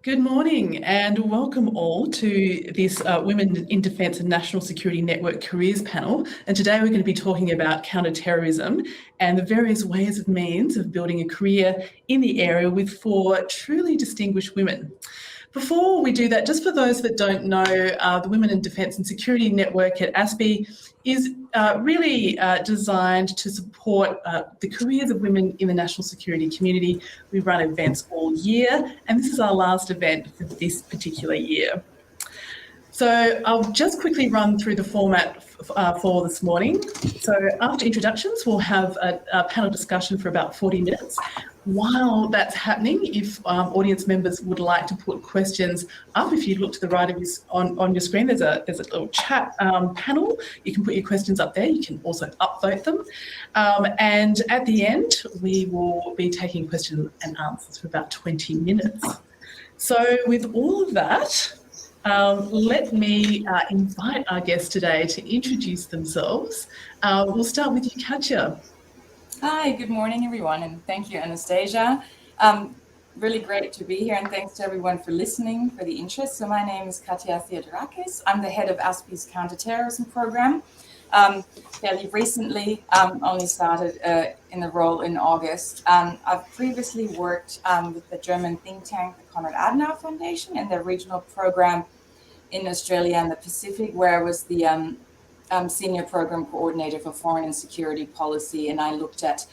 Good morning and welcome all to this Women in Defence and National Security Network Careers Panel. And today we're going to be talking about counterterrorism and the various ways of means of building a career in the area with 4 truly distinguished women. Before we do that, just for those that don't know, the Women in Defence and Security Network at ASPI is really designed to support the careers of women in the national security community. We run events all year, and this is our last event for this particular year. So I'll just quickly run through the format for this morning. So after introductions, we'll have a panel discussion for about 40 minutes. While that's happening, if audience members would like to put questions up, if you look to the right of on your screen, there's a little chat panel. You can put your questions up there. You can also upvote them. And at the end, we will be taking questions and answers for about 20 minutes. So with all of that, let me invite our guests today to introduce themselves. We'll start with you, Katja. Hi, good morning, everyone, and thank you, Anastasia. Really great to be here, and thanks to everyone for listening, for the interest. So my name is Katia Durakis. I'm the head of ASPI's Counterterrorism program. Fairly recently, only started in the role in August. I've previously worked with the German think tank, the Konrad Adenauer Foundation, and their regional program in Australia and the Pacific, where I was the senior program coordinator for foreign and security policy, and I looked at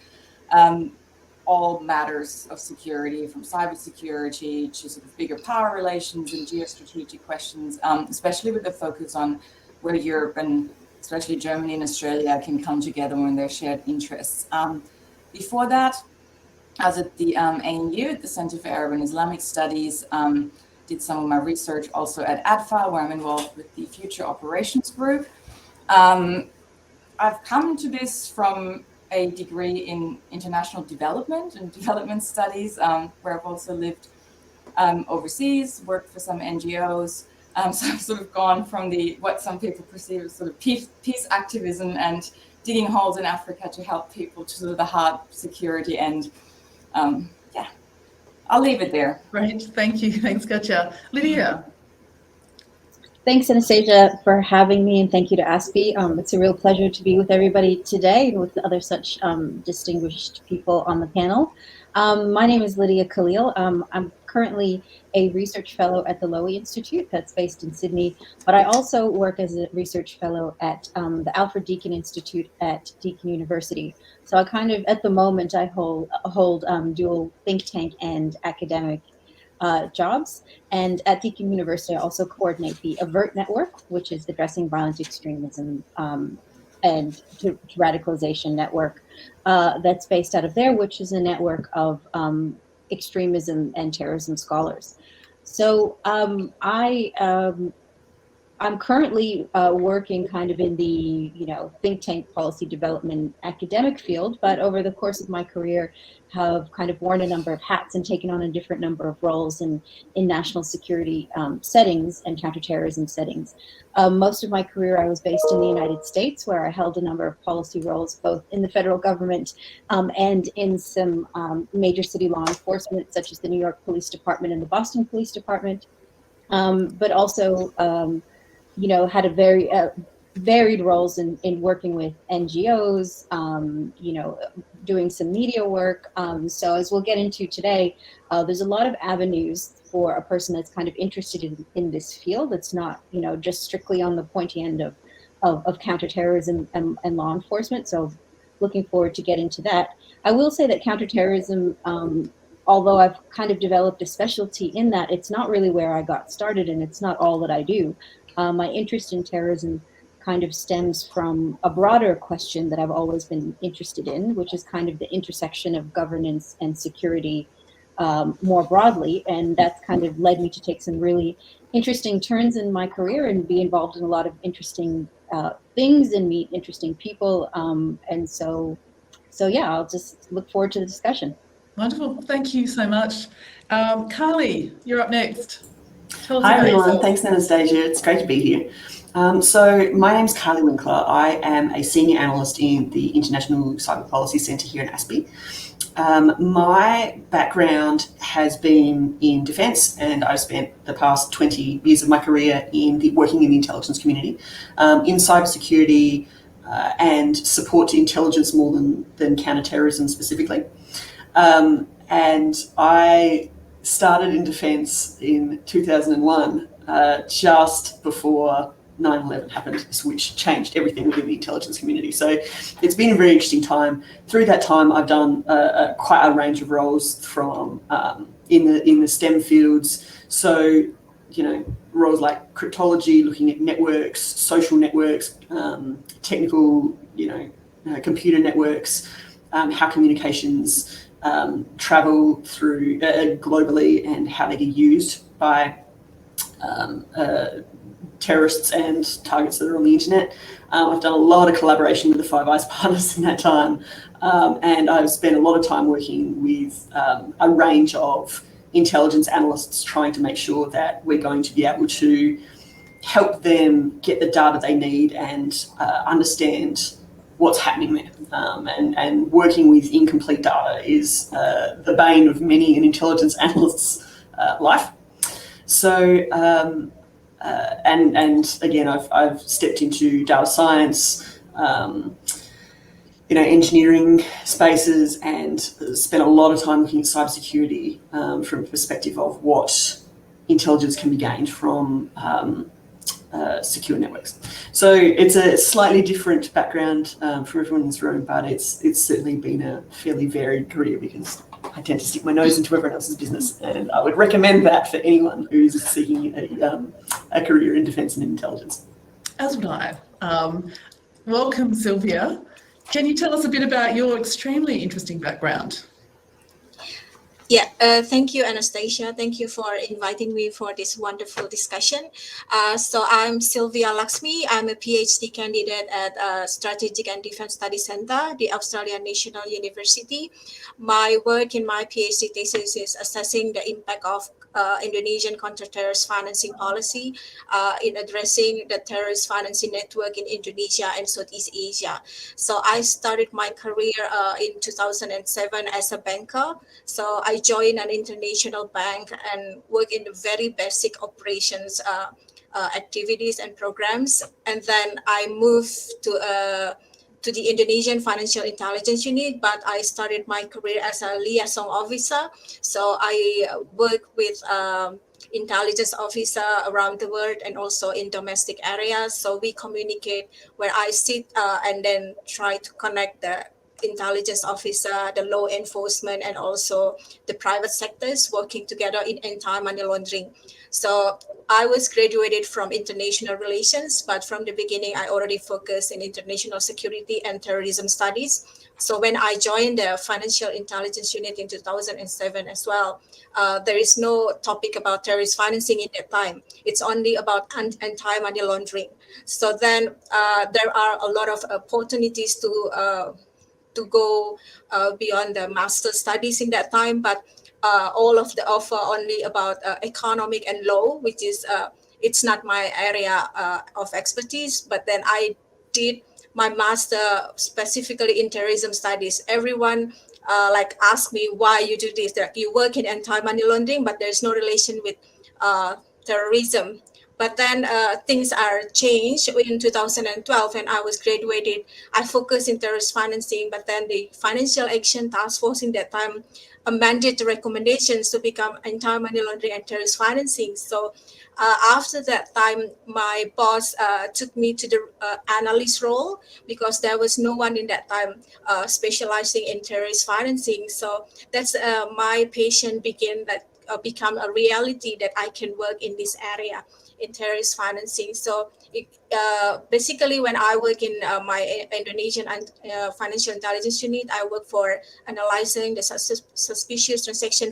all matters of security, from cybersecurity to sort of bigger power relations and geostrategic questions, especially with the focus on where Europe and especially Germany and Australia can come together when their shared interests. Before that, I was at the ANU, at the Center for Arab and Islamic Studies, did some of my research also at ADFA, where I'm involved with the Future Operations Group. I've come to this from a degree in international development and development studies, where I've also lived overseas, worked for some NGOs. So I've sort of gone from what some people perceive as sort of peace activism and digging holes in Africa to help people to sort of the hard security end. Yeah, I'll leave it there. Great, thank you. Thanks, Katja. Lydia. Thanks, Anastasia, for having me, and thank you to ASPI. It's a real pleasure to be with everybody today and with other such distinguished people on the panel. My name is Lydia Khalil. I'm currently a research fellow at the Lowy Institute that's based in Sydney, but I also work as a research fellow at the Alfred Deakin Institute at Deakin University. So I kind of, at the moment, I hold dual think tank and academic jobs. And at Deakin University, I also coordinate the AVERT network, which is Addressing Violent Extremism and to Radicalization network that's based out of there, which is a network of extremism and terrorism scholars. So I'm currently working kind of in the think tank policy development academic field, but over the course of my career have kind of worn a number of hats and taken on a different number of roles in national security settings and counterterrorism settings. Most of my career I was based in the United States, where I held a number of policy roles both in the federal government and in some major city law enforcement, such as the New York Police Department and the Boston Police Department, but also had a very varied roles in working with NGOs, doing some media work. So as we'll get into today, there's a lot of avenues for a person that's kind of interested in this field. It's not, just strictly on the pointy end of counterterrorism and law enforcement. So looking forward to get into that. I will say that counterterrorism, although I've kind of developed a specialty in that, it's not really where I got started, and it's not all that I do. My interest in terrorism kind of stems from a broader question that I've always been interested in, which is kind of the intersection of governance and security more broadly. And that's kind of led me to take some really interesting turns in my career and be involved in a lot of interesting things and meet interesting people. And so yeah, I'll just look forward to the discussion. Wonderful. Thank you so much. Carly, you're up next. Hi everyone, thanks Anastasia, it's great to be here. So my name's Carly Winkler. I am a senior analyst in the International Cyber Policy Centre here at ASPI. My background has been in defence, and I've spent the past 20 years of my career working in the intelligence community, in cybersecurity and support to intelligence more than counterterrorism specifically. And I started in defence in 2001, just before 9/11 happened, which changed everything within the intelligence community. So it's been a very interesting time. Through that time, I've done quite a range of roles from in the STEM fields. So, roles like cryptology, looking at networks, social networks, technical, computer networks, how communications travel through globally, and how they get used by terrorists and targets that are on the internet. I've done a lot of collaboration with the Five Eyes partners in that time, and I've spent a lot of time working with a range of intelligence analysts, trying to make sure that we're going to be able to help them get the data they need and understand what's happening there. And working with incomplete data is the bane of many an intelligence analyst's life. So, and again, I've stepped into data science, engineering spaces, and spent a lot of time looking at cybersecurity from a perspective of what intelligence can be gained from secure networks. So it's a slightly different background for everyone in this room, but it's certainly been a fairly varied career, because I tend to stick my nose into everyone else's business, and I would recommend that for anyone who's seeking a career in defence and intelligence. As would I. Welcome, Sylvia. Can you tell us a bit about your extremely interesting background? Yeah, thank you, Anastasia. Thank you for inviting me for this wonderful discussion. So I'm Sylvia Laxmi. I'm a PhD candidate at Strategic and Defence Studies Centre, the Australian National University. My work in my PhD thesis is assessing the impact of Indonesian counter-terrorist financing policy in addressing the terrorist financing network in Indonesia and Southeast Asia. So I started my career in 2007 as a banker. So I joined an international bank and work in the very basic operations activities and programs. And then I moved to the Indonesian Financial Intelligence Unit, but I started my career as a liaison officer. So I work with intelligence officer around the world and also in domestic areas. So we communicate where I sit and then try to connect the intelligence officer, the law enforcement, and also the private sectors working together in anti-money laundering. So I was graduated from international relations, but from the beginning, I already focused in international security and terrorism studies. So when I joined the Financial Intelligence Unit in 2007 as well, there is no topic about terrorist financing in that time. It's only about anti-money laundering. So then there are a lot of opportunities to go beyond the master studies in that time, but all of the offer only about economic and law, which is it's not my area of expertise. But then I did my master specifically in terrorism studies. Everyone asked me why you do this. Like, you work in anti-money laundering, but there's no relation with terrorism. But then things are changed in 2012 when I was graduated. I focused in terrorist financing, but then the Financial Action Task Force in that time amended the recommendations to become anti-money laundering and terrorist financing. So after that time, my boss took me to the analyst role, because there was no one in that time specializing in terrorist financing. So that's my passion become a reality, that I can work in this area in terrorist financing. So basically, when I work in my Indonesian Financial Intelligence Unit, I work for analyzing the suspicious transaction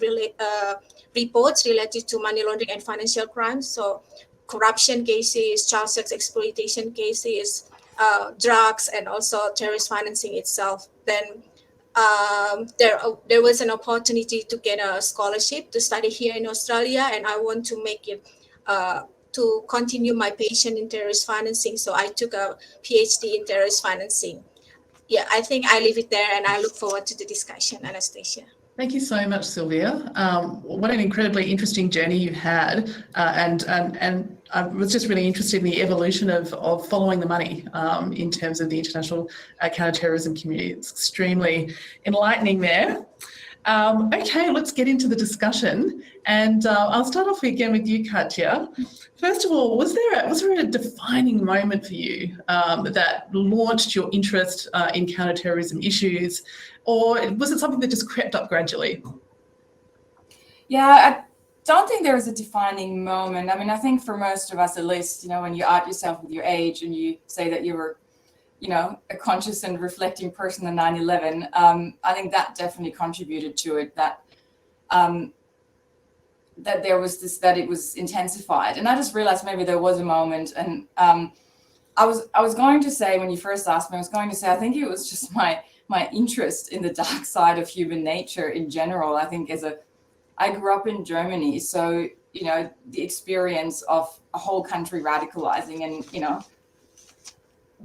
reports related to money laundering and financial crimes. So corruption cases, child sex exploitation cases, drugs, and also terrorist financing itself. Then there was an opportunity to get a scholarship to study here in Australia, and I want to make it to continue my passion in terrorist financing. So I took a PhD in terrorist financing. yeah, I think I leave it there, and I look forward to the discussion, Anastasia. Thank you so much, Sylvia. What an incredibly interesting journey you've had, and I was just really interested in the evolution of following the money in terms of the international counterterrorism community. It's extremely enlightening there. Okay, let's get into the discussion, and I'll start off again with you, Katja. First of all, was there a defining moment for you that launched your interest in counterterrorism issues, or was it something that just crept up gradually? Yeah, I don't think there was a defining moment. I mean, I think for most of us, at least, you know, when you out yourself with your age and you say that you were, you know, a conscious and reflecting person in 9/11, I think that definitely contributed to it, that that there was this, that it was intensified. And I just realized maybe there was a moment. And I was going to say, when you first asked me, I was going to say, I think it was just my interest in the dark side of human nature in general. I think I grew up in Germany, so, you know, the experience of a whole country radicalizing and, you know,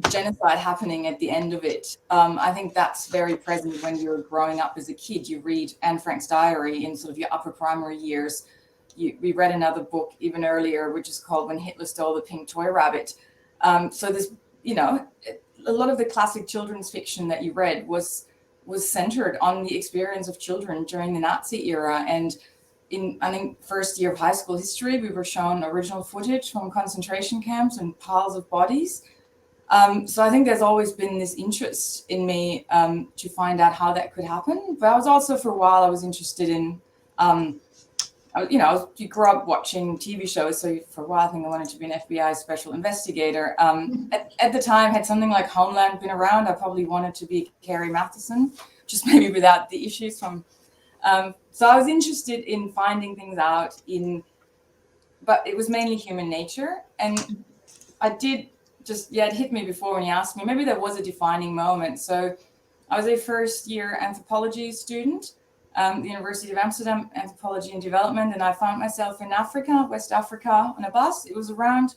genocide happening at the end of it. I think that's very present when you're growing up as a kid. You read Anne Frank's diary in sort of your upper primary years. We read another book even earlier, which is called When Hitler Stole the Pink Toy Rabbit. So there's, you know, a lot of the classic children's fiction that you read was centered on the experience of children during the Nazi era. And in, I think, first year of high school history, we were shown original footage from concentration camps and piles of bodies. So I think there's always been this interest in me to find out how that could happen. But I was also, for a while, I was interested in, you know, you grew up watching TV shows. So for a while, I think I wanted to be an FBI special investigator. At the time, had something like Homeland been around, I probably wanted to be Carrie Matheson, just maybe without the issues from. So I was interested in finding things out but it was mainly human nature. And I did just, yeah, it hit me before when you asked me, maybe there was a defining moment. So I was a first year anthropology student, the University of Amsterdam, Anthropology and Development. And I found myself in Africa, West Africa, on a bus. It was around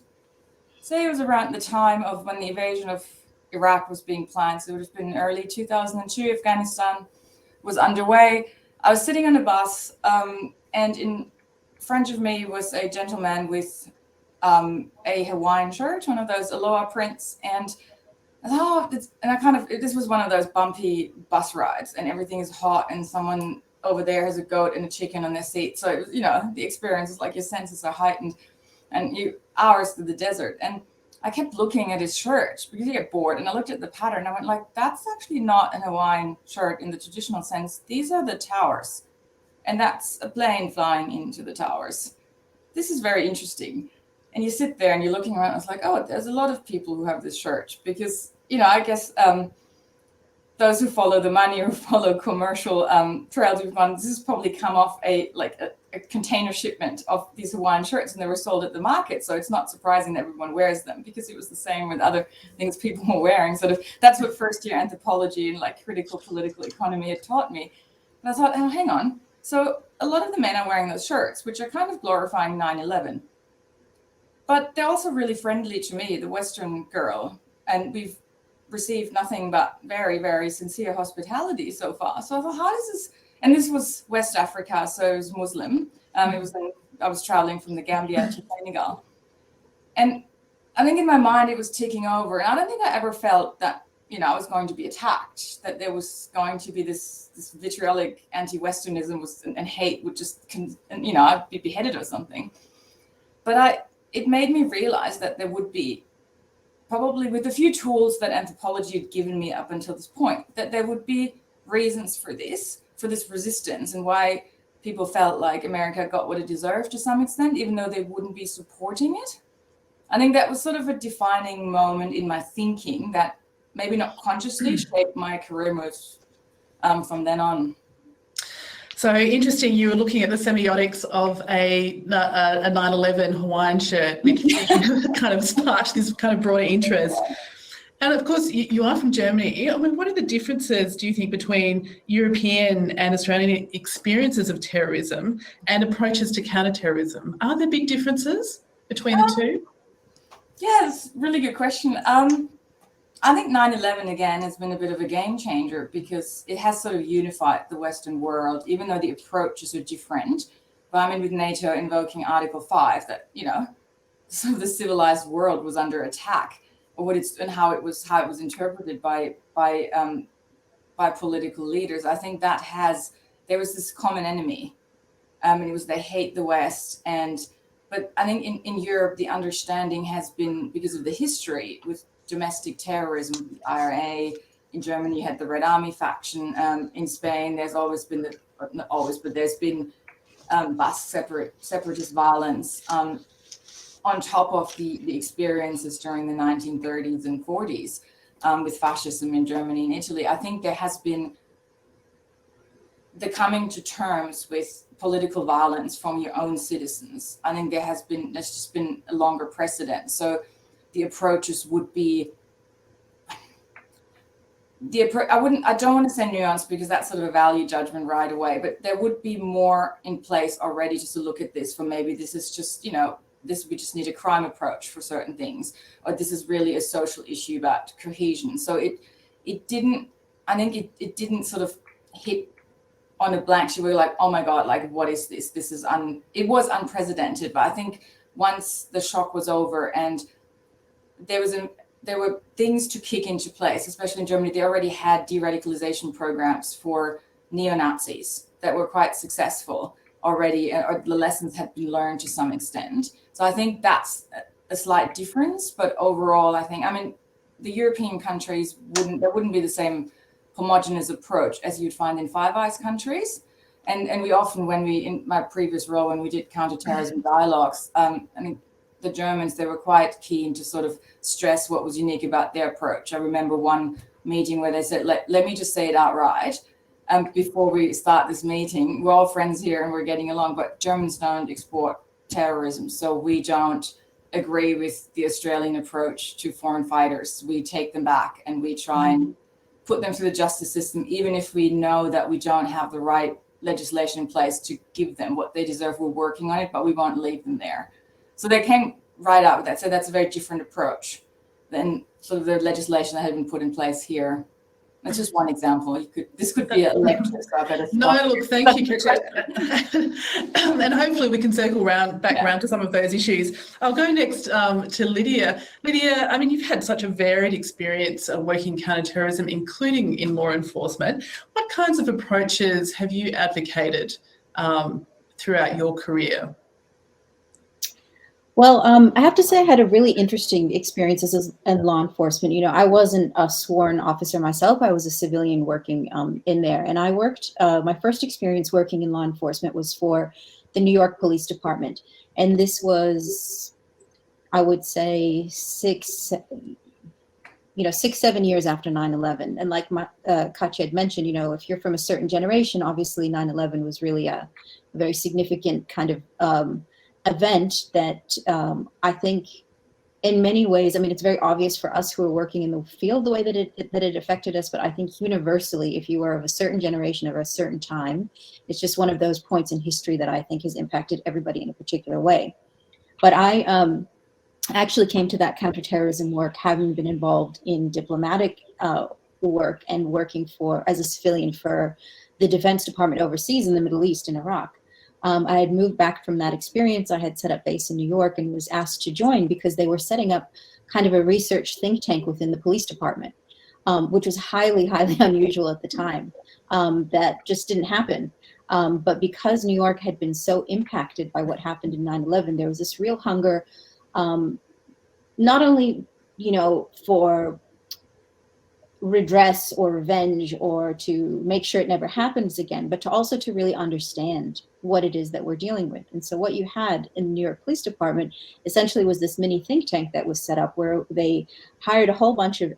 the time of when the invasion of Iraq was being planned. So it would have been early 2002, Afghanistan was underway. I was sitting on a bus, and in front of me was a gentleman with a Hawaiian shirt, one of those aloha prints, and this was one of those bumpy bus rides, and everything is hot, and someone over there has a goat and a chicken on their seat. So, you know, the experience is like your senses are heightened, and you hours through the desert. And I kept looking at his shirt because you get bored, and I looked at the pattern. I went like, that's actually not a Hawaiian shirt in the traditional sense. These are the towers, and that's a plane flying into the towers. This is very interesting. And you sit there and you're looking around. I was like, oh, there's a lot of people who have this shirt because, you know, I guess those who follow the money or follow commercial trails we've gone, this has probably come off a container shipment of these Hawaiian shirts, and they were sold at the market. So it's not surprising that everyone wears them because it was the same with other things people were wearing. Sort of, that's what first year anthropology and like critical political economy had taught me. And I thought, oh, hang on. So a lot of the men are wearing those shirts, which are kind of glorifying 9/11. But they're also really friendly to me, the Western girl. And we've received nothing but very, very sincere hospitality so far. So I thought, how does this, and this was West Africa, so it was Muslim. I was traveling from the Gambia to Senegal. And I think in my mind, it was ticking over. And I don't think I ever felt that, you know, I was going to be attacked, that there was going to be this vitriolic anti-Westernism and hate would just, you know, I'd be beheaded or something. But it made me realize that there would be, probably with a few tools that anthropology had given me up until this point, that there would be reasons for this resistance, and why people felt like America got what it deserved to some extent, even though they wouldn't be supporting it. I think that was sort of a defining moment in my thinking that maybe not consciously shaped my career moves from then on. So interesting, you were looking at the semiotics of a 9/11 Hawaiian shirt, which kind of sparked this kind of broader interest. And of course, you are from Germany. I mean, what are the differences, do you think, between European and Australian experiences of terrorism and approaches to counterterrorism? Are there big differences between the two? Yeah, that's a really good question. I think 9/11 again has been a bit of a game changer because it has sort of unified the Western world, even though the approaches are different. But I mean, with NATO invoking Article 5, that, you know, sort of the civilized world was under attack, or what it's and how it was interpreted by political leaders. I think that there was this common enemy, and it was they hate the West. But I think in Europe, the understanding has been, because of the history with domestic terrorism, the IRA. In Germany, you had the Red Army faction. In Spain, there's always been not always, but there's been Basque separatist violence on top of the experiences during the 1930s and 40s with fascism in Germany and Italy. I think there has been the coming to terms with political violence from your own citizens. I think there's just been a longer precedent. So the approaches would be I don't want to say nuanced because that's sort of a value judgment right away, but there would be more in place already just to look at this for maybe this is just, you know, we just need a crime approach for certain things, or this is really a social issue about cohesion. So it didn't sort of hit on a blank sheet where you're like, oh my God, like, what is this? It was unprecedented. But I think once the shock was over and there were things to kick into place, especially in Germany, they already had de-radicalization programs for neo-Nazis that were quite successful already, or the lessons had been learned to some extent. So I think that's a slight difference. But overall, I mean, the European countries wouldn't be the same homogenous approach as you'd find in Five Eyes countries. And we often, in my previous role, when we did counterterrorism dialogues, I mean, the Germans, they were quite keen to sort of stress what was unique about their approach. I remember one meeting where they said, let me just say it outright. Before we start this meeting, we're all friends here and we're getting along, but Germans don't export terrorism. So we don't agree with the Australian approach to foreign fighters. We take them back and we try and put them through the justice system, even if we know that we don't have the right legislation in place to give them what they deserve. We're working on it, but we won't leave them there. So they came right out with that. So that's a very different approach than sort of the legislation that had been put in place here. That's just one example. This could be a lecture, so I better stop. No, look, thank you, Katja. And hopefully we can circle back around to some of those issues. I'll go next to Lydia. Lydia, I mean, you've had such a varied experience working counterterrorism, including in law enforcement. What kinds of approaches have you advocated throughout your career? Well, I have to say I had a really interesting experiences in law enforcement. You know, I wasn't a sworn officer myself. I was a civilian working in there. And I worked, my first experience working in law enforcement was for the New York Police Department. And this was, I would say, 6-7 years after 9/11. And like Katja had mentioned, you know, if you're from a certain generation, obviously 9/11 was really a very significant kind of event that I think in many ways, I mean, it's very obvious for us who are working in the field the way that it affected us, but I think universally, if you are of a certain generation or a certain time, it's just one of those points in history that I think has impacted everybody in a particular way. But I actually came to that counterterrorism work having been involved in diplomatic work and working as a civilian for the Defense Department overseas in the Middle East in Iraq. I had moved back from that experience. I had set up base in New York and was asked to join because they were setting up kind of a research think tank within the police department, which was highly, highly unusual at the time. That just didn't happen. But because New York had been so impacted by what happened in 9/11, there was this real hunger, not only, you know, for redress or revenge or to make sure it never happens again, but to also to really understand what it is that we're dealing with. And so what you had in the New York Police Department essentially was this mini think tank that was set up where they hired a whole bunch of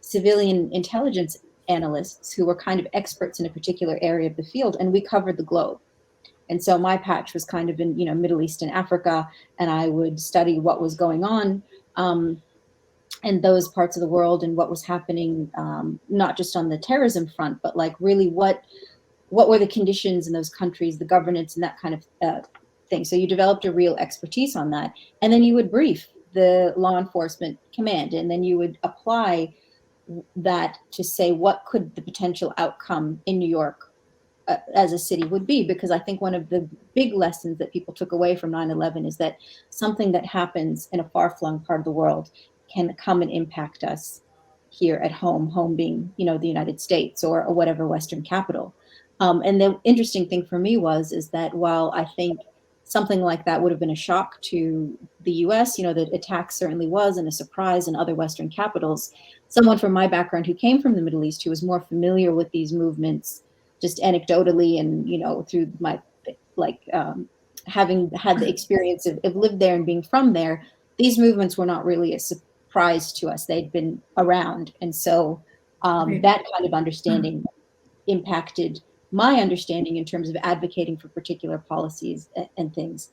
civilian intelligence analysts who were kind of experts in a particular area of the field, and we covered the globe. And so my patch was kind of in, you know, Middle East and Africa, and I would study what was going on in those parts of the world and what was happening, not just on the terrorism front, but like really what were the conditions in those countries, the governance and that kind of thing. So you developed a real expertise on that. And then you would brief the law enforcement command, and then you would apply that to say what could the potential outcome in New York as a city would be. Because I think one of the big lessons that people took away from 9/11 is that something that happens in a far-flung part of the world can come and impact us here at home being, the United States or whatever Western capital. And the interesting thing for me is that while I think something like that would have been a shock to the US, the attack certainly was, and a surprise in other Western capitals, someone from my background who came from the Middle East, who was more familiar with these movements just anecdotally and, through my, having had the experience of lived there and being from there, these movements were not really a surprise to us. They'd been around. And so that kind of understanding impacted my understanding in terms of advocating for particular policies and things.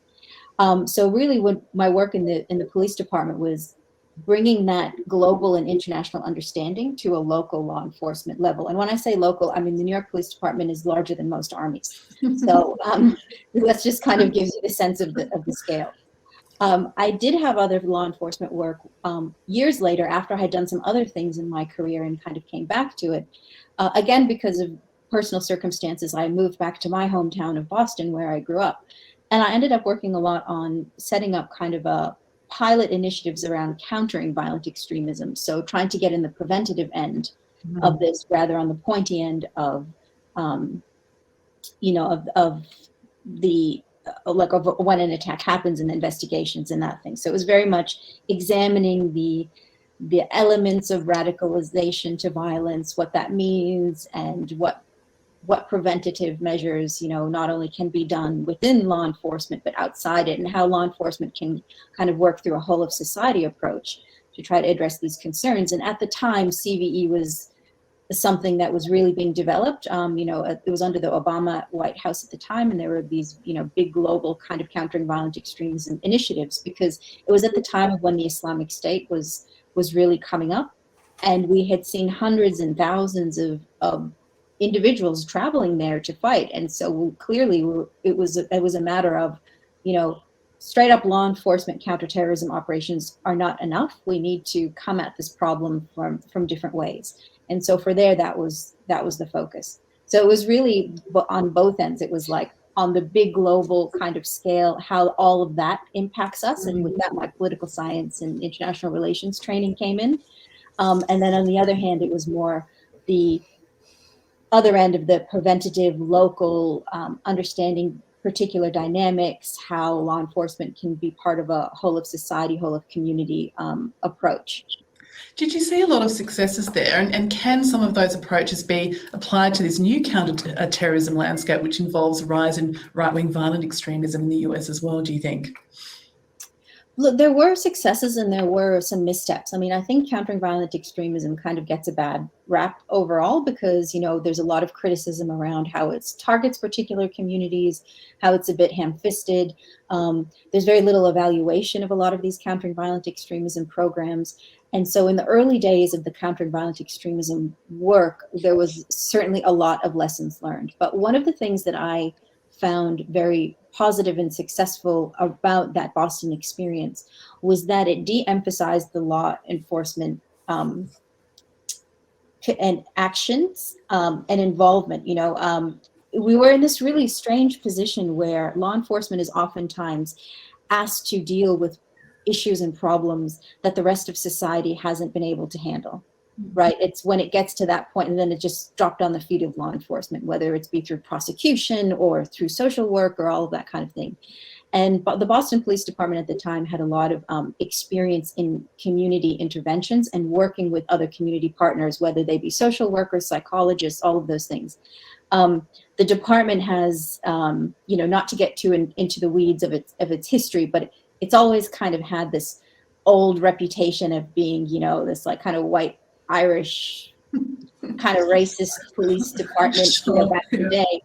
So really what my work in the police department was bringing that global and international understanding to a local law enforcement level. And when I say local, I mean the New York Police Department is larger than most armies. So that's just kind of gives you the sense of the scale. I did have other law enforcement work years later after I had done some other things in my career and kind of came back to it. Again, because of personal circumstances, I moved back to my hometown of Boston where I grew up. And I ended up working a lot on setting up kind of a pilot initiatives around countering violent extremism. So trying to get in the preventative end of this rather on the pointy end of, of when an attack happens and investigations and that thing. So it was very much examining the elements of radicalization to violence, what that means, and what preventative measures, not only can be done within law enforcement, but outside it, and how law enforcement can kind of work through a whole of society approach to try to address these concerns. And at the time, CVE was something that was really being developed. It was under the Obama White House at the time, and there were these, big global kind of countering violent extremism initiatives, because it was at the time of when the Islamic State was really coming up, and we had seen hundreds and thousands of individuals traveling there to fight. And so clearly it was a matter of, straight up law enforcement counterterrorism operations are not enough. We need to come at this problem from different ways. And so for there, that was the focus. So it was really on both ends. It was like on the big global kind of scale, how all of that impacts us. And with that, my political science and international relations training came in. And then on the other hand, it was more the other end of the preventative local understanding particular dynamics, how law enforcement can be part of a whole of society, whole of community approach. Did you see a lot of successes there? And can some of those approaches be applied to this new counter-terrorism landscape, which involves a rise in right-wing violent extremism in the US as well, do you think? Look, there were successes and there were some missteps. I mean, I think countering violent extremism kind of gets a bad rap overall because, there's a lot of criticism around how it targets particular communities, how it's a bit ham-fisted. There's very little evaluation of a lot of these countering violent extremism programs. And so in the early days of the countering violent extremism work, there was certainly a lot of lessons learned. But one of the things that I found very positive and successful about that Boston experience was that it de-emphasized the law enforcement and actions and involvement. We were in this really strange position where law enforcement is oftentimes asked to deal with issues and problems that the rest of society hasn't been able to handle. Right. It's when it gets to that point and then it just dropped on the feet of law enforcement, whether it's be through prosecution or through social work or all of that kind of thing. And the Boston Police Department at the time had a lot of experience in community interventions and working with other community partners, whether they be social workers, psychologists, all of those things. The department has, not to get too into the weeds of its history, but it's always kind of had this old reputation of being, this like kind of white Irish kind of racist police department back in the day.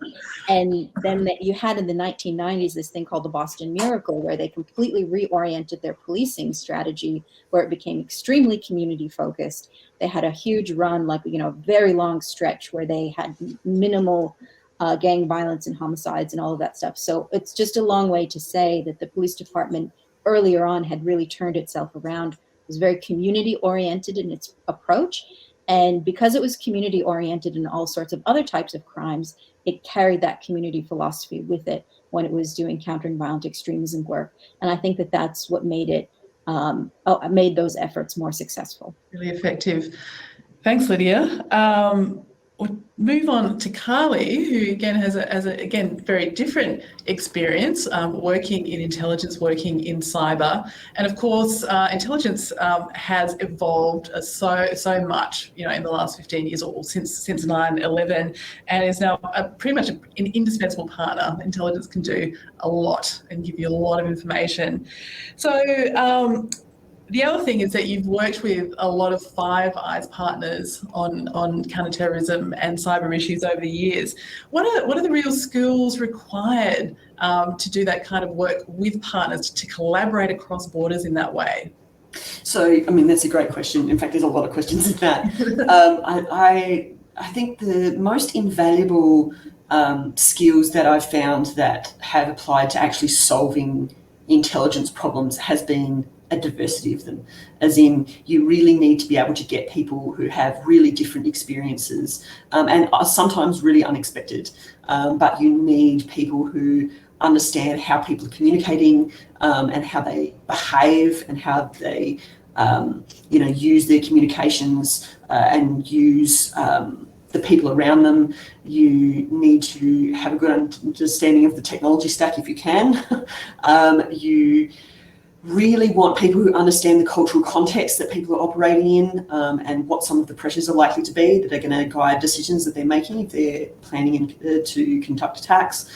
And then you had in the 1990s this thing called the Boston Miracle, where they completely reoriented their policing strategy, where it became extremely community focused. They had a huge run, very long stretch where they had minimal gang violence and homicides and all of that stuff. So it's just a long way to say that the police department earlier on had really turned itself around. It was very community oriented in its approach. And because it was community oriented in all sorts of other types of crimes, it carried that community philosophy with it when it was doing countering violent extremism work. And I think that that's what made it, made those efforts more successful. Really effective. Thanks, Lydia. We'll move on to Carly, who again has a very different experience working in intelligence, working in cyber, and of course intelligence has evolved so much, in the last 15 years or since 9/11, and is now pretty much an indispensable partner. Intelligence can do a lot and give you a lot of information. So. The other thing is that you've worked with a lot of Five Eyes partners on counterterrorism and cyber issues over the years. What are the real skills required to do that kind of work with partners, to collaborate across borders in that way? So, that's a great question. In fact, there's a lot of questions in that. I think the most invaluable skills that I've found that have applied to actually solving intelligence problems has been a diversity of them, as in you really need to be able to get people who have really different experiences and are sometimes really unexpected, but you need people who understand how people are communicating and how they behave and how they use their communications and use the people around them. You need to have a good understanding of the technology stack if you can. You really want people who understand the cultural context that people are operating in and what some of the pressures are likely to be that are going to guide decisions that they're making if they're planning to conduct attacks.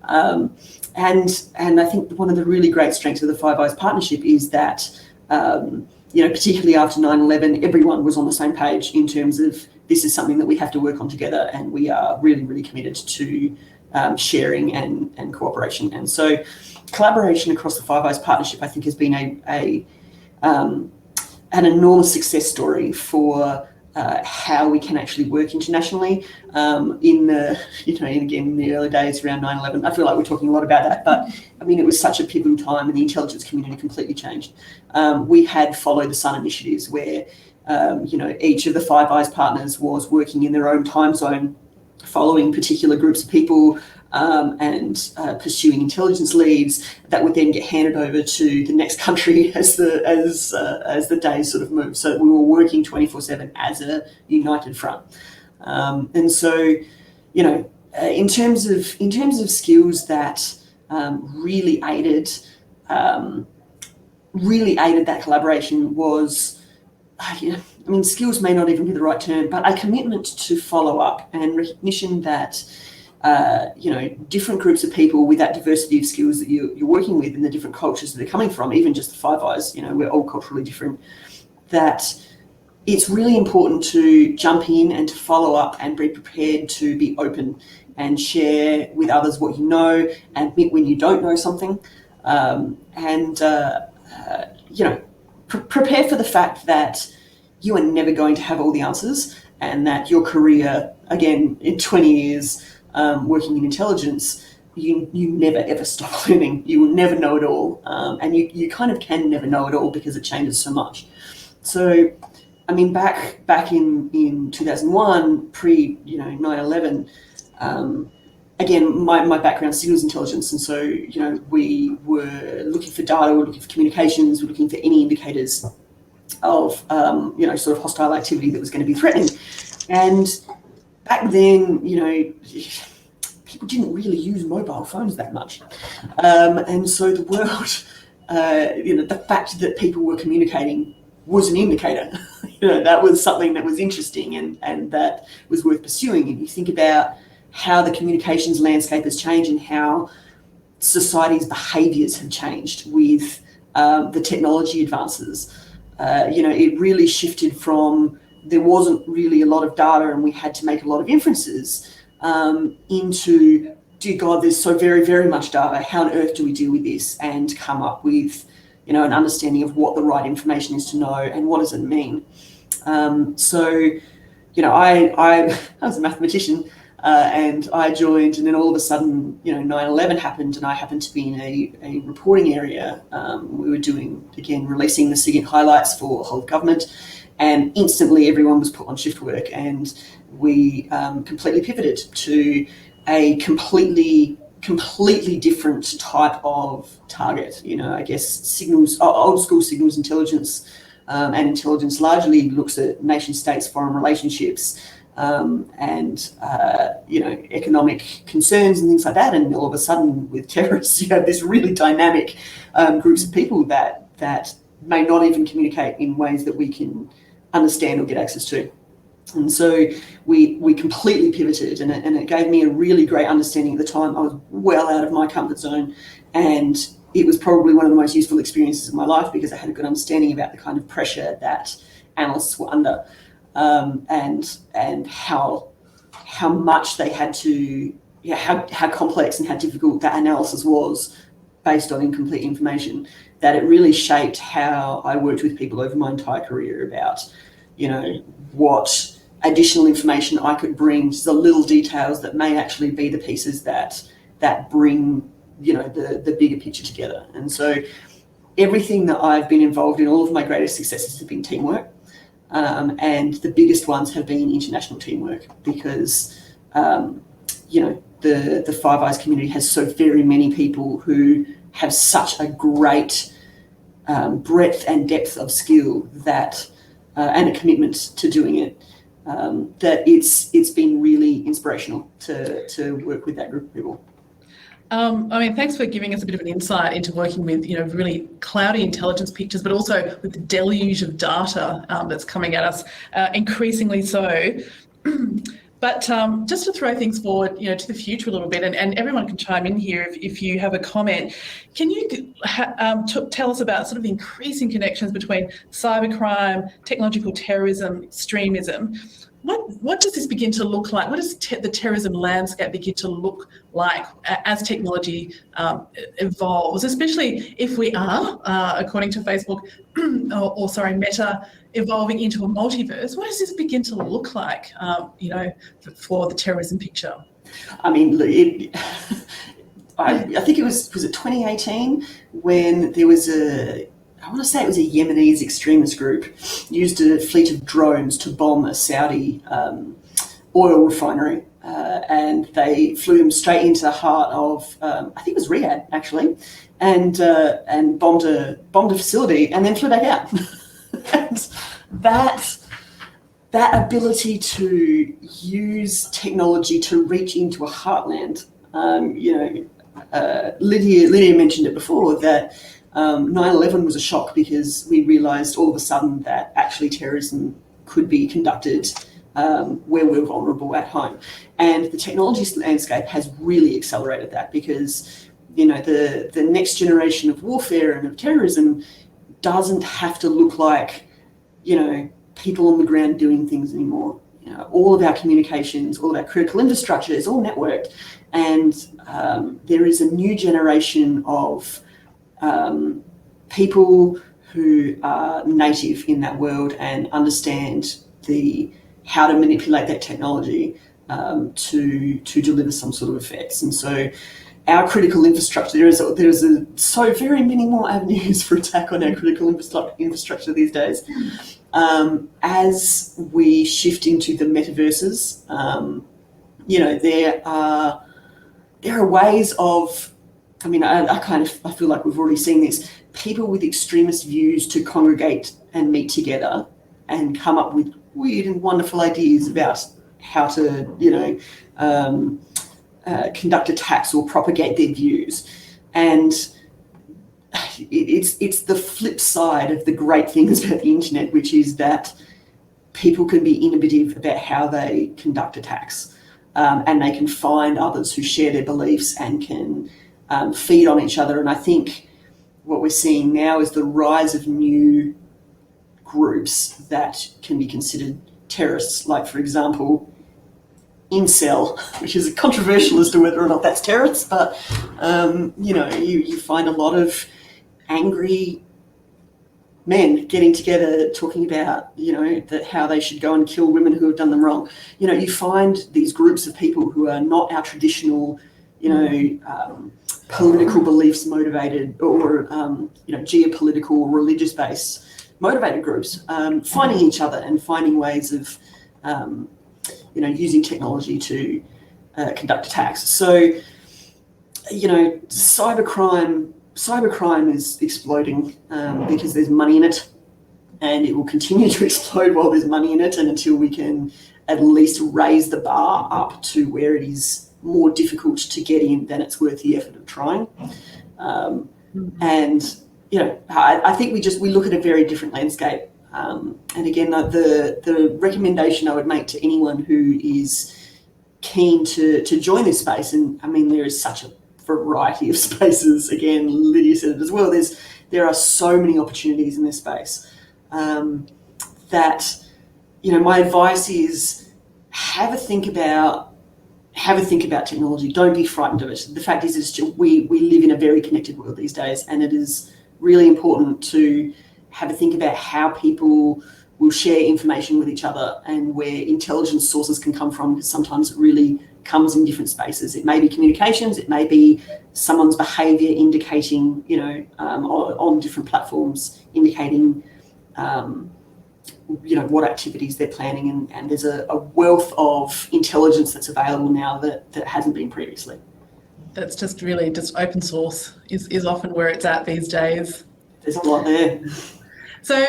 And I think one of the really great strengths of the Five Eyes partnership is that, particularly after 9/11, everyone was on the same page in terms of this is something that we have to work on together, and we are really, really committed to sharing and cooperation. And so collaboration across the Five Eyes partnership, I think, has been an enormous success story for how we can actually work internationally. In the early days around 9/11, I feel like we're talking a lot about that, but it was such a pivotal time, and the intelligence community completely changed. We had Follow the Sun initiatives where each of the Five Eyes partners was working in their own time zone, following particular groups of people and pursuing intelligence leads that would then get handed over to the next country as the days sort of moved. So we were working 24/7 as a united front. And so, in terms of skills that really aided that collaboration was, skills may not even be the right term, but a commitment to follow up and recognition that different groups of people with that diversity of skills that you're working with and the different cultures that they're coming from, even just the Five Eyes, we're all culturally different, that it's really important to jump in and to follow up and be prepared to be open and share with others what you know, admit when you don't know something, prepare for the fact that you are never going to have all the answers, and that your career, again, in 20 years working in intelligence, you never ever stop learning. You will never know it all, and you kind of can never know it all because it changes so much. So, back in 2001, pre 9/11, again, my background is signals intelligence, and so we were looking for data, we were looking for communications, we were looking for any indicators of sort of hostile activity that was going to be threatening. And back then, people didn't really use mobile phones that much, and so the world, the fact that people were communicating was an indicator. That was something that was interesting and that was worth pursuing. And you think about how the communications landscape has changed and how society's behaviours have changed with the technology advances. It really shifted from there wasn't really a lot of data and we had to make a lot of inferences into, dear God, there's so very, very much data. How on earth do we deal with this and come up with, an understanding of what the right information is to know and what does it mean? So, I was a mathematician, and I joined, and then all of a sudden, 9/11 happened, and I happened to be in a reporting area. We were doing, again, releasing the SIGINT highlights for whole of government, and instantly everyone was put on shift work, and we completely pivoted to a completely different type of target. I guess signals, old school signals intelligence, and intelligence largely looks at nation states, foreign relationships, and economic concerns and things like that. And all of a sudden, with terrorists, you have this really dynamic groups of people that may not even communicate in ways that we can understand or get access to. And so we completely pivoted, and it gave me a really great understanding at the time. I was well out of my comfort zone, and it was probably one of the most useful experiences of my life because I had a good understanding about the kind of pressure that analysts were under, and how much they had to, how complex and how difficult that analysis was based on incomplete information, that it really shaped how I worked with people over my entire career about, what additional information I could bring, just the little details that may actually be the pieces that bring, the bigger picture together. And so everything that I've been involved in, all of my greatest successes have been teamwork. And the biggest ones have been international teamwork because, the Five Eyes community has so very many people who have such a great breadth and depth of skill that, and a commitment to doing it, that it's been really inspirational to work with that group of people. Thanks for giving us a bit of an insight into working with, really cloudy intelligence pictures, but also with the deluge of data that's coming at us, increasingly so. But just to throw things forward, to the future a little bit, and everyone can chime in here if you have a comment. Can you tell us about sort of the increasing connections between cybercrime, technological terrorism, extremism? What does this begin to look like? What does the terrorism landscape begin to look like as technology evolves, especially if we are, according to Facebook, Meta, evolving into a multiverse? What does this begin to look like, for the terrorism picture? I think it was it 2018 when there was I want to say it was a Yemenis extremist group used a fleet of drones to bomb a Saudi oil refinery, and they flew them straight into the heart of I think it was Riyadh actually, and bombed a facility and then flew back out. And that ability to use technology to reach into a heartland, Lydia mentioned it before that. 9/11 was a shock because we realised all of a sudden that actually terrorism could be conducted where we're vulnerable at home. And the technology landscape has really accelerated that because, the next generation of warfare and of terrorism doesn't have to look like, people on the ground doing things anymore. All of our communications, all of our critical infrastructure is all networked. And there is a new generation of people who are native in that world and understand how to manipulate that technology to deliver some sort of effects. And so our critical infrastructure, there is so very many more avenues for attack on our critical infrastructure these days. As we shift into the metaverses, there are ways of, I feel like we've already seen this, people with extremist views to congregate and meet together and come up with weird and wonderful ideas about how to, conduct attacks or propagate their views. And it's the flip side of the great things about the internet, which is that people can be innovative about how they conduct attacks, and they can find others who share their beliefs and can feed on each other. And I think what we're seeing now is the rise of new groups that can be considered terrorists, like, for example, incel, which is controversial as to whether or not that's terrorists, but you find a lot of angry men getting together talking about, how they should go and kill women who have done them wrong. You find these groups of people who are not our traditional, political beliefs motivated or, geopolitical or religious based motivated groups, finding each other and finding ways of, using technology to conduct attacks. So, cybercrime is exploding because there's money in it, and it will continue to explode while there's money in it, and until we can at least raise the bar up to where it is more difficult to get in than it's worth the effort of trying. And I think we look at a very different landscape. And again, the recommendation I would make to anyone who is keen to join this space, and I mean, there is such a variety of spaces. Again, Lydia said it as well. There are so many opportunities in this space that my advice is have a think about technology. Don't be frightened of it. The fact is, we live in a very connected world these days, and it is really important to have a think about how people will share information with each other and where intelligence sources can come from, because sometimes it really comes in different spaces. It may be communications, it may be someone's behaviour indicating, on different platforms, indicating, what activities they're planning, and there's a wealth of intelligence that's available now that hasn't been previously. That's just really open source is often where it's at these days. There's a lot there. So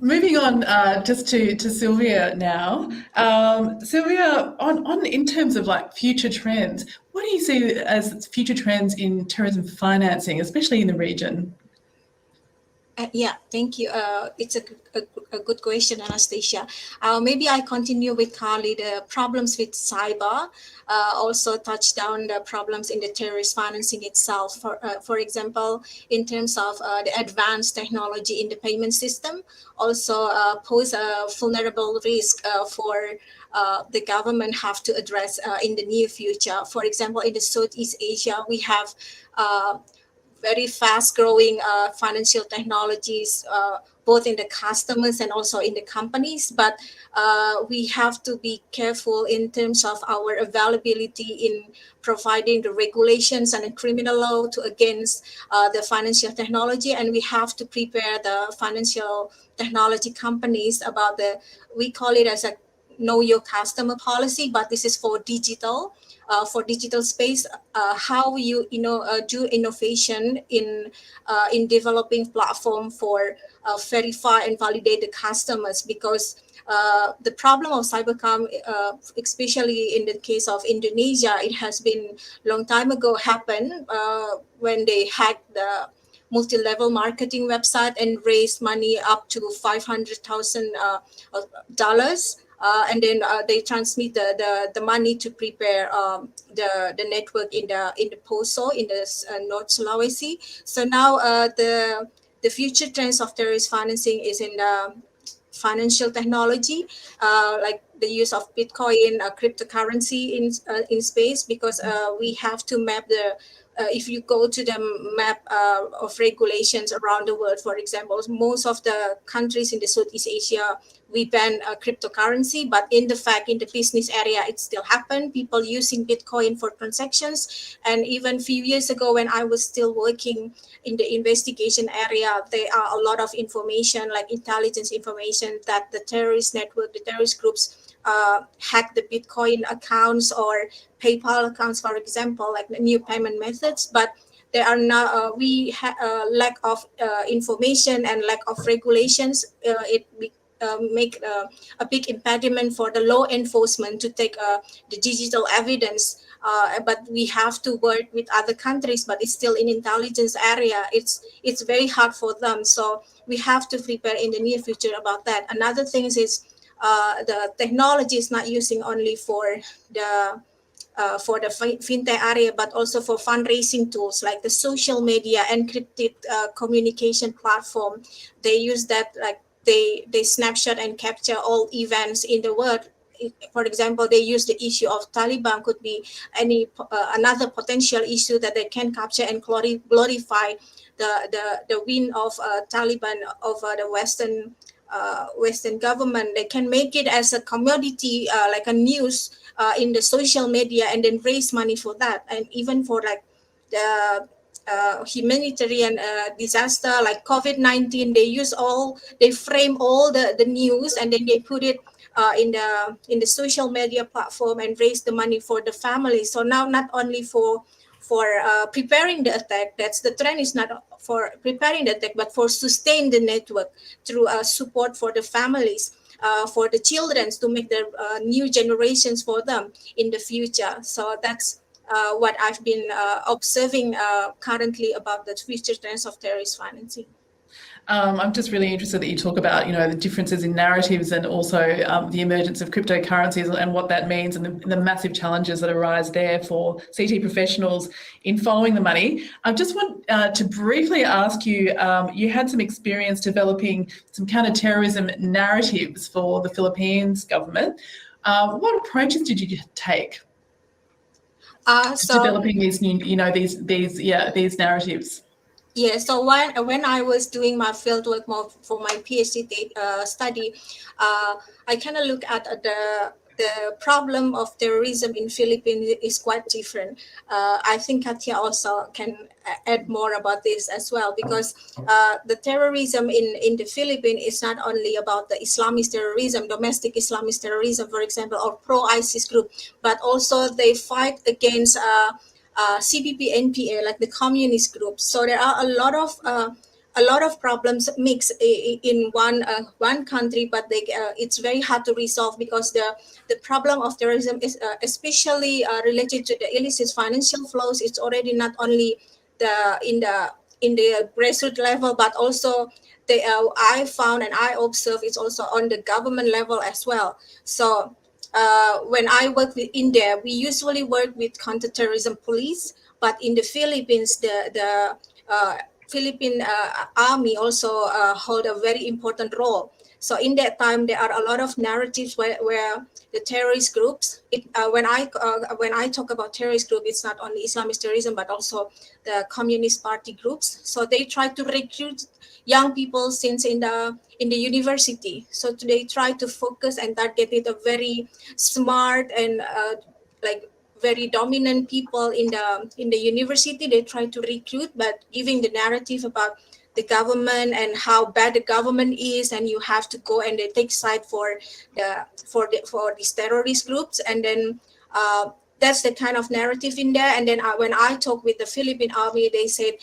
moving on just to Sylvia now. Sylvia, in terms of future trends, what do you see as future trends in terrorism financing, especially in the region? Yeah, thank you. It's a good question, Anastasia. Maybe I continue with Carly, the problems with cyber, also touch down the problems in the terrorist financing itself. For example, in terms of the advanced technology in the payment system, also pose a vulnerable risk for the government have to address in the near future. For example, in the Southeast Asia, we have very fast growing financial technologies, both in the customers and also in the companies. But we have to be careful in terms of our availability in providing the regulations and the criminal law to against the financial technology. And we have to prepare the financial technology companies about we call it as a know your customer policy, but this is for digital space, how you do innovation in developing platform for verify and validate the customers, because the problem of cybercrime, especially in the case of Indonesia, it has been long time ago happened when they hacked the multi-level marketing website and raised money up to $500,000. And then they transmit the money to prepare the network in the Poso in the North Sulawesi. So now the future trends of terrorist financing is in the financial technology, like the use of Bitcoin, cryptocurrency in space, because we have to map if you go to the map of regulations around the world, for example, most of the countries in the Southeast Asia, we ban cryptocurrency, but in the business area, it still happens. People using Bitcoin for transactions. And even a few years ago, when I was still working in the investigation area, there are a lot of information, like intelligence information, that the terrorist network, the terrorist groups hack the Bitcoin accounts or PayPal accounts, for example, like the new payment methods. But there are not, we have lack of information and lack of regulations. It make a big impediment for the law enforcement to take the digital evidence. But we have to work with other countries, but it's still in intelligence area. It's very hard for them. So we have to prepare in the near future about that. Another thing is the technology is not using only for the fintech area, but also for fundraising tools like the social media encrypted communication platform. They use that, like they snapshot and capture all events in the world for example, they use the issue of Taliban could be any another potential issue that they can capture and glorify the win of Taliban over the Western government. They can make it as a commodity, like a news in the social media, and then raise money for that. And even for like the humanitarian disaster like COVID-19, they frame all the news, and then they put it in the social media platform and raise the money for the family. So now not only for preparing the attack, that's the trend, is not for preparing the attack, but for sustain the network through support for the families, for the children, to make their new generations for them in the future. So that's what I've been observing currently about the future trends of terrorist financing. I'm just really interested that you talk about, the differences in narratives, and also the emergence of cryptocurrencies and what that means, and the massive challenges that arise there for CT professionals in following the money. I just want to briefly ask you, you had some experience developing some counter-terrorism narratives for the Philippines government. What approaches did you take to developing these new, these narratives? Yeah, so when I was doing my fieldwork for my PhD study, I kind of look at the problem of terrorism in Philippines is quite different. I think Katja also can add more about this as well, because the terrorism in the Philippines is not only about the Islamist terrorism, domestic Islamist terrorism, for example, or pro-ISIS group, but also they fight against CPP, NPA, like the communist groups. So there are a lot of problems mixed in one country, but it's very hard to resolve, because the problem of terrorism is especially related to the illicit financial flows. It's already not only in the grassroots level, but also I found and I observed it's also on the government level as well. So when I work with India, we usually work with counterterrorism police, but in the Philippines, the Philippine army also hold a very important role. So in that time, there are a lot of narratives where the terrorist groups. When I talk about terrorist group, it's not only Islamist terrorism but also the Communist Party groups. So they try to recruit young people since in the university. So they try to focus and target a very smart and like very dominant people in the university. They try to recruit, but giving the narrative about the government and how bad the government is, and you have to go, and they take side for these terrorist groups, and then that's the kind of narrative in there. And then when I talk with the Philippine army, they said,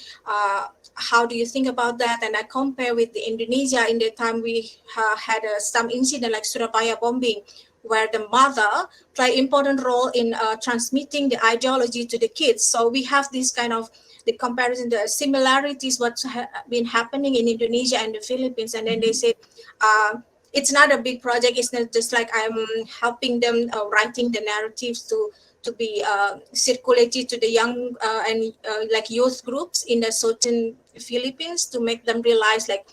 how do you think about that? And I compare with the Indonesia. In that time, we had some incident like Surabaya bombing, where the mother play important role in transmitting the ideology to the kids. So we have this kind of the comparison, the similarities, what's been happening in Indonesia and the Philippines. And then they said, it's not a big project. It's not just like I'm helping them writing the narratives to be circulated to the young and like youth groups in the certain Philippines, to make them realize like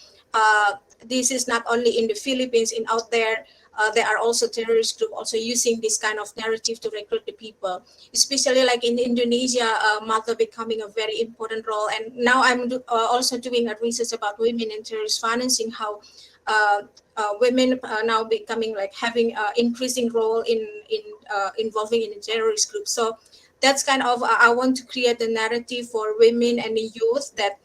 this is not only in the Philippines, in out there. There are also terrorist groups also using this kind of narrative to recruit the people, especially like in Indonesia, mother becoming a very important role. And now I'm also doing a research about women in terrorist financing, how women are now becoming like having increasing role in involving in the terrorist group. So that's kind of I want to create a narrative for women and the youth that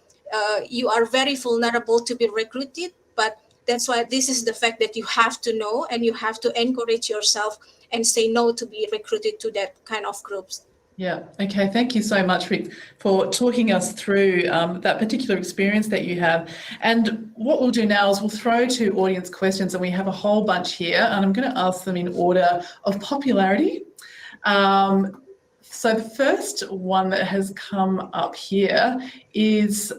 you are very vulnerable to be recruited, but that's why this is the fact that you have to know and you have to encourage yourself and say no to be recruited to that kind of groups. Yeah. Okay. Thank you so much, Rick, for talking us through that particular experience that you have. And what we'll do now is we'll throw to audience questions, and we have a whole bunch here, and I'm going to ask them in order of popularity. So the first one that has come up here is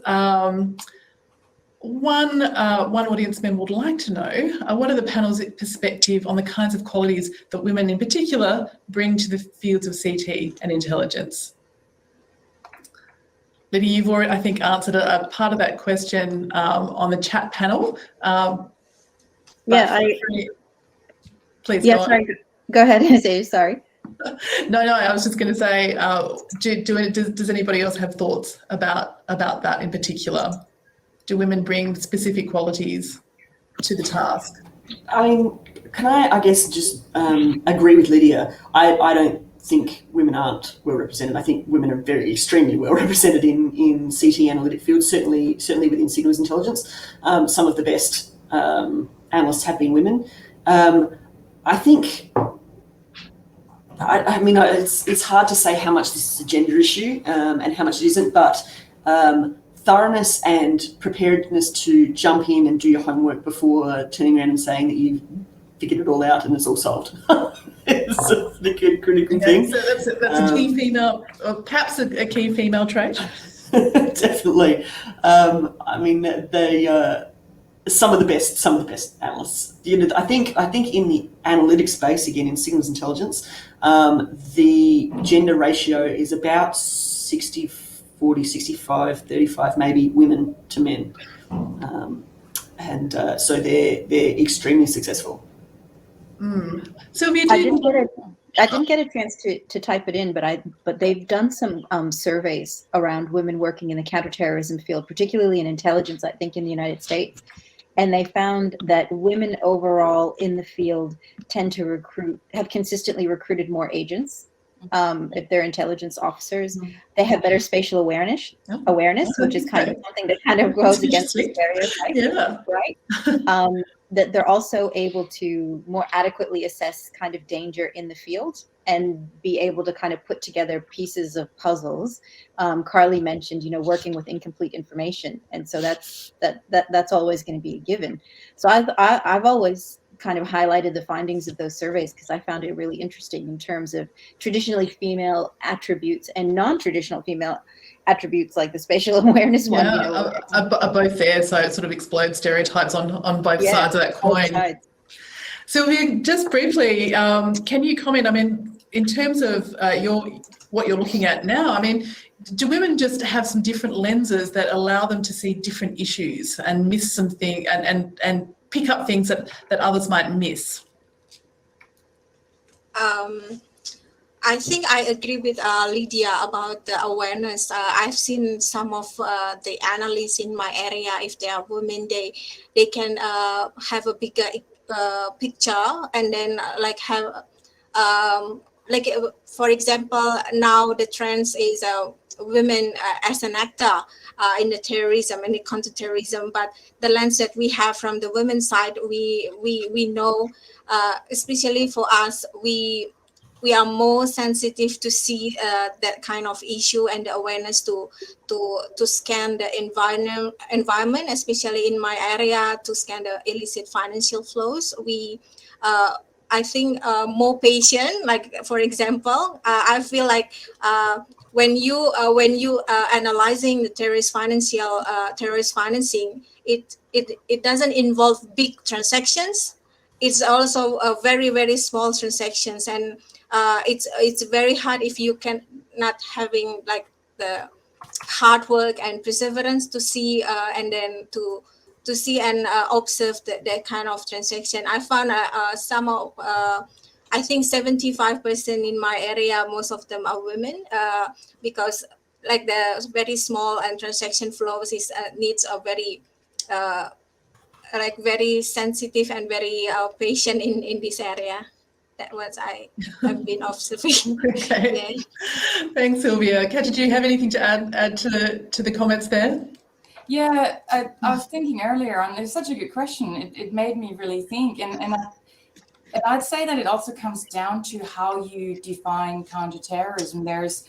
one audience member would like to know what are the panel's perspective on the kinds of qualities that women in particular bring to the fields of CT and intelligence. Lydia, you've already, I think, answered a part of that question on the chat panel. Yeah, please. Yeah, go sorry. Go ahead, Anastasia, sorry. No, I was just going to say, does anybody else have thoughts about that in particular? Do women bring specific qualities to the task? Can I guess, just agree with Lydia? I don't think women aren't well represented. I think women are extremely well represented in CT analytic fields, certainly within signals intelligence. Some of the best analysts have been women. I think, I mean, it's hard to say how much this is a gender issue and how much it isn't, but thoroughness and preparedness to jump in and do your homework before turning around and saying that you've figured it all out and it's all solved. It's the critical thing. So that's a key female, or perhaps a key female trait. Definitely. I mean, they some of the best analysts. I think in the analytic space, again in signals intelligence, the gender ratio is about 60-40, 65-35, maybe women to men, and so they're extremely successful. Sylvia, I didn't get a chance to type it in, but they've done some surveys around women working in the counterterrorism field, particularly in intelligence, I think in the United States. And they found that women overall in the field tend to have consistently recruited more agents. If they're intelligence officers, they have better spatial awareness, which is kind of something that kind of goes against the stereotype, right? That they're also able to more adequately assess kind of danger in the field and be able to kind of put together pieces of puzzles. Carly mentioned, working with incomplete information, and so that's always going to be a given. So I've always kind of highlighted the findings of those surveys because I found it really interesting in terms of traditionally female attributes and non-traditional female attributes, like the spatial awareness one. Are both there, so it sort of explodes stereotypes on both sides of that coin. Sylvia, just briefly, can you comment? I mean, in terms of what you're looking at now, I mean, do women just have some different lenses that allow them to see different issues and miss some things and pick up things that others might miss? I think I agree with Lydia about the awareness. I've seen some of the analysts in my area, if they are women, they can have a bigger picture, and then for example, now the trend is women as an actor in the terrorism and the counterterrorism, but the lens that we have from the women's side, we know, especially for us, we are more sensitive to see that kind of issue and the awareness to scan the environment, especially in my area, to scan the illicit financial flows. We I think more patient. Like for example, I feel like when you analyzing the terrorist financing, it doesn't involve big transactions. It's also a very, very small transactions, and it's very hard if you can not having like the hard work and perseverance to see and then to see and observe that kind of transaction. I found some of I think 75% in my area, most of them are women, because like the very small and transaction flows is needs a very like very sensitive and very patient in this area. That was I have been observing. Okay. Yeah. Thanks, Sylvia. Katja, do you have anything to add to the comments there? Yeah, I was thinking earlier, and it's such a good question. It made me really think, and I'd say that it also comes down to how you define counterterrorism. There's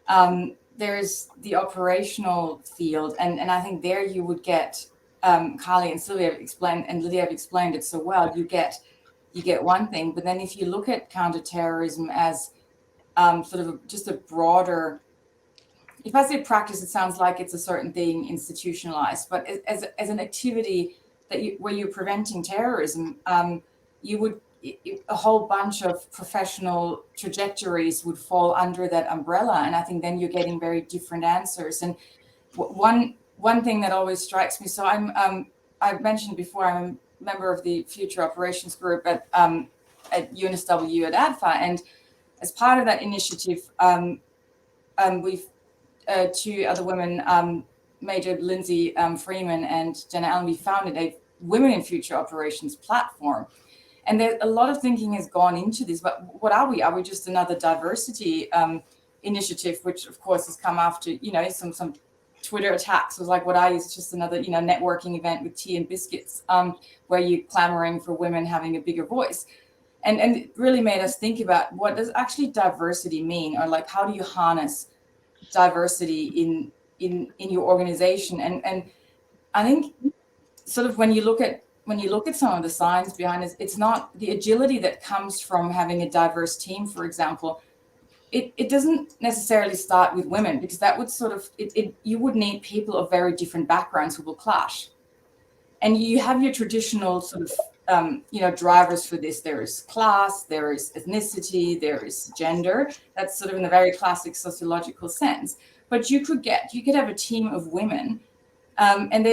the operational field, and I think there you would get Carly and Sylvia have explained, and Lydia have explained it so well. You get one thing, but then if you look at counterterrorism as sort of just a broader, if I say practice, it sounds like it's a certain thing institutionalized, but as an activity where you're preventing terrorism, you would, a whole bunch of professional trajectories would fall under that umbrella, and I think then you're getting very different answers. And one thing that always strikes me, so I've mentioned before, I'm a member of the Future Operations Group at at UNSW at ADFA. And as part of that initiative, we've two other women, Major Lindsay Freeman and Jenna Allen, we founded a Women in Future Operations platform. And there, a lot of thinking has gone into this, but what are we? Are we just another diversity initiative, which of course has come after, some Twitter attacks? It was like, what are you? It's just another, networking event with tea and biscuits, where you're clamoring for women having a bigger voice. And it really made us think about, what does actually diversity mean? Or like, how do you harness diversity in your organization? And I think sort of when you look at some of the science behind it, it's not the agility that comes from having a diverse team, for example. It doesn't necessarily start with women, because that would sort of, you would need people of very different backgrounds who will clash. And you have your traditional sort of, drivers for this. There is class, there is ethnicity, there is gender. That's sort of in a very classic sociological sense. But you could have a team of women, and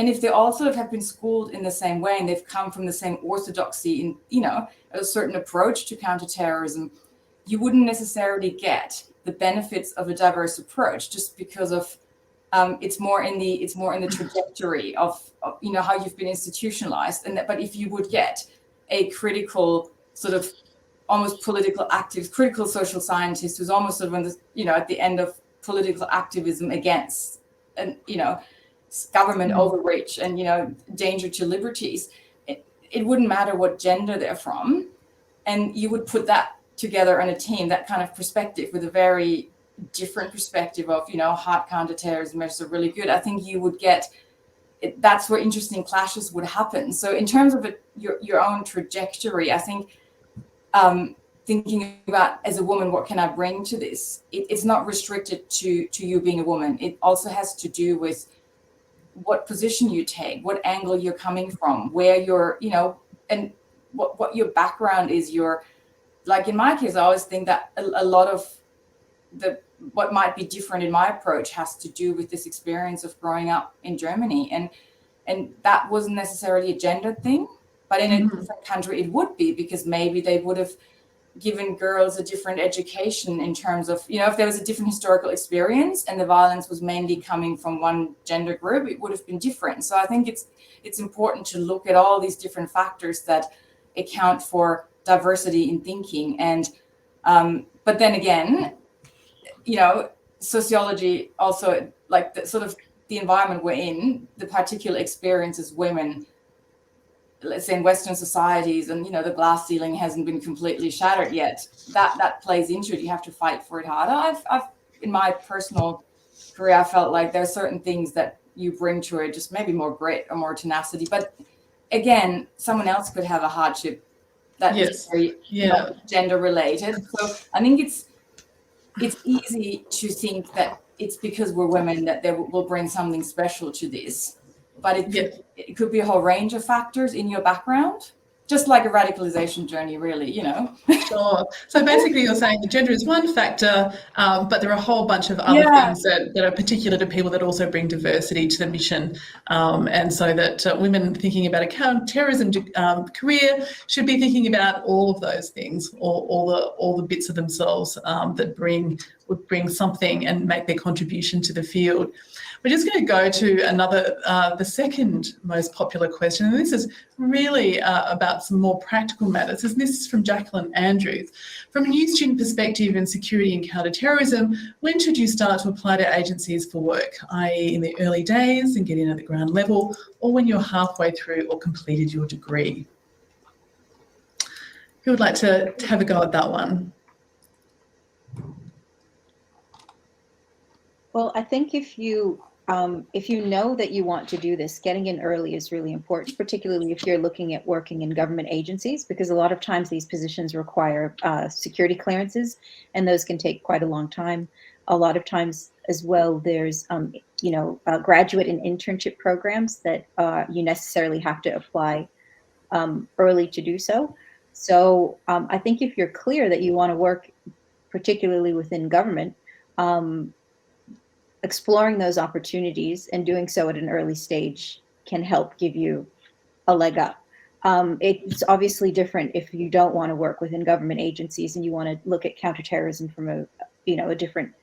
if they all sort of have been schooled in the same way, and they've come from the same orthodoxy in, a certain approach to counterterrorism, you wouldn't necessarily get the benefits of a diverse approach, just because of it's more in the trajectory of how you've been institutionalized. But if you would get a critical sort of almost political activist, critical social scientist who's almost sort of at the end of political activism against government overreach and danger to liberties, it wouldn't matter what gender they're from, and you would put that together on a team, that kind of perspective, with a very different perspective of hard counterterrorism measures are really good. I think you would get that's where interesting clashes would happen. So in terms of your own trajectory, I think thinking about, as a woman, what can I bring to this? It's not restricted to you being a woman. It also has to do with what position you take, what angle you're coming from, where you're, and what your background is. Like in my case, I always think that a lot of what might be different in my approach has to do with this experience of growing up in Germany. And that wasn't necessarily a gender thing, but in a different country it would be, because maybe they would have given girls a different education in terms of, if there was a different historical experience and the violence was mainly coming from one gender group, it would have been different. So I think it's important to look at all these different factors that account for diversity in thinking. And but then again, sociology also, like the environment we're in, the particular experience as women, let's say in Western societies, and the glass ceiling hasn't been completely shattered yet, that plays into it. You have to fight for it harder. I've in my personal career, I felt like there are certain things that you bring to it, just maybe more grit or more tenacity. But again, someone else could have a hardship that is very gender related. So I think it's easy to think that it's because we're women that they will bring something special to this. But it could be a whole range of factors in your background, just like a radicalization journey, really, Sure. So basically you're saying the gender is one factor, but there are a whole bunch of other things that are particular to people that also bring diversity to the mission. And so that women thinking about a counterterrorism career should be thinking about all of those things, all the bits of themselves that would bring something and make their contribution to the field. We're just going to go to another, the second most popular question, and this is really about some more practical matters. This is from Jacqueline Andrews. From a new student perspective in security and counterterrorism, when should you start to apply to agencies for work, i.e. in the early days and get in at the ground level, or when you're halfway through or completed your degree? Who would like to have a go at that one? Well, I think if you know that you want to do this, getting in early is really important, particularly if you're looking at working in government agencies, because a lot of times these positions require security clearances, and those can take quite a long time. A lot of times as well, there's graduate and internship programs that you necessarily have to apply early to do so. So I think if you're clear that you want to work particularly within government, exploring those opportunities and doing so at an early stage can help give you a leg up. It's obviously different if you don't want to work within government agencies and you want to look at counterterrorism from a different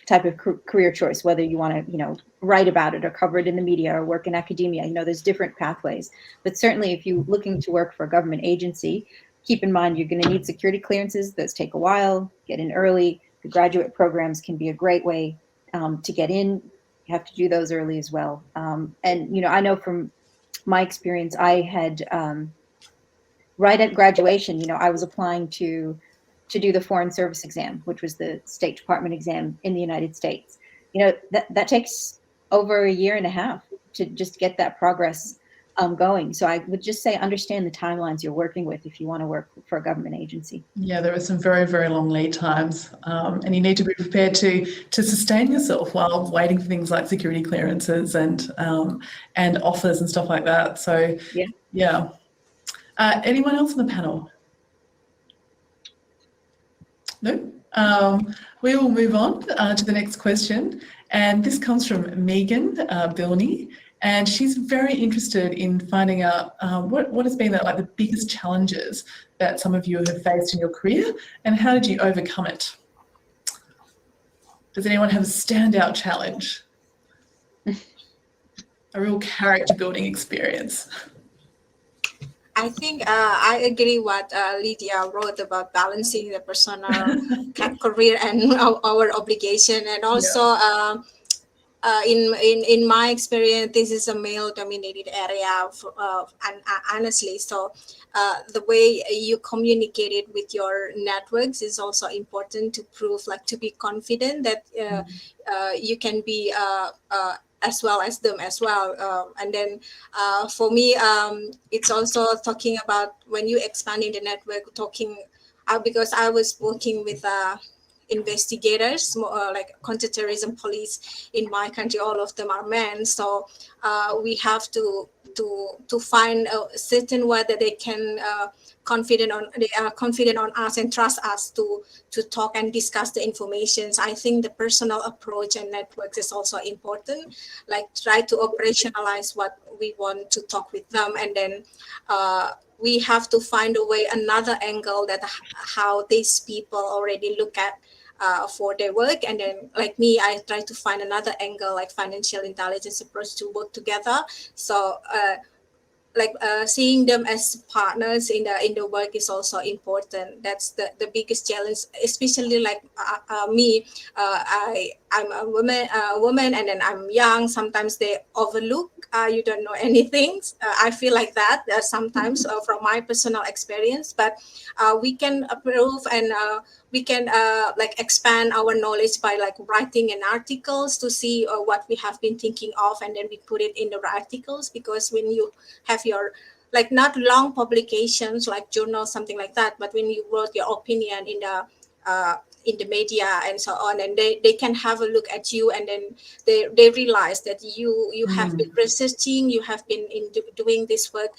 type of career choice, whether you want to, write about it or cover it in the media or work in academia. There's different pathways. But certainly if you're looking to work for a government agency, keep in mind you're going to need security clearances. Those take a while. Get in early. The graduate programs can be a great way to get in. You have to do those early as well. And, I know from my experience, I had right at graduation, I was applying to do the Foreign Service exam, which was the State Department exam in the United States. That takes over a year and a half to just get that progress going. So I would just say understand the timelines you're working with if you want to work for a government agency. Yeah, there are some very, very long lead times, and you need to be prepared to sustain yourself while waiting for things like security clearances and offers and stuff like that. So yeah. Anyone else on the panel? No. We will move on to the next question, and this comes from Megan Bilney, and she's very interested in finding out what has been the biggest challenges that some of you have faced in your career, and how did you overcome it? Does anyone have a standout challenge? A real character building experience? I think I agree what Lydia wrote about balancing the personal career and our obligation, and also in my experience, this is a male-dominated area, honestly. So the way you communicated with your networks is also important to prove, to be confident that you can be as well as them as well. And then for me, it's also talking about when you expand in the network, because I was working with investigators, like counterterrorism police in my country, all of them are men. So we have to find a certain way that they can they are confident on us and trust us to talk and discuss the information. So I think the personal approach and networks is also important. Try to operationalize what we want to talk with them, and then we have to find a way, another angle that how these people already look at for their work. And then like me, I try to find another angle, like financial intelligence approach, to work together. So seeing them as partners in the work is also important. That's the biggest challenge, especially me. I'm a woman, and then I'm young. Sometimes they overlook. You don't know anything. I feel like that sometimes from my personal experience. But we can improve, and we can expand our knowledge by writing an articles to see what we have been thinking of, and then we put it in the articles. Because when you have your not long publications like journals, something like that, but when you wrote your opinion in the media and so on, and they can have a look at you, and then they realize that you have been researching, you have been doing this work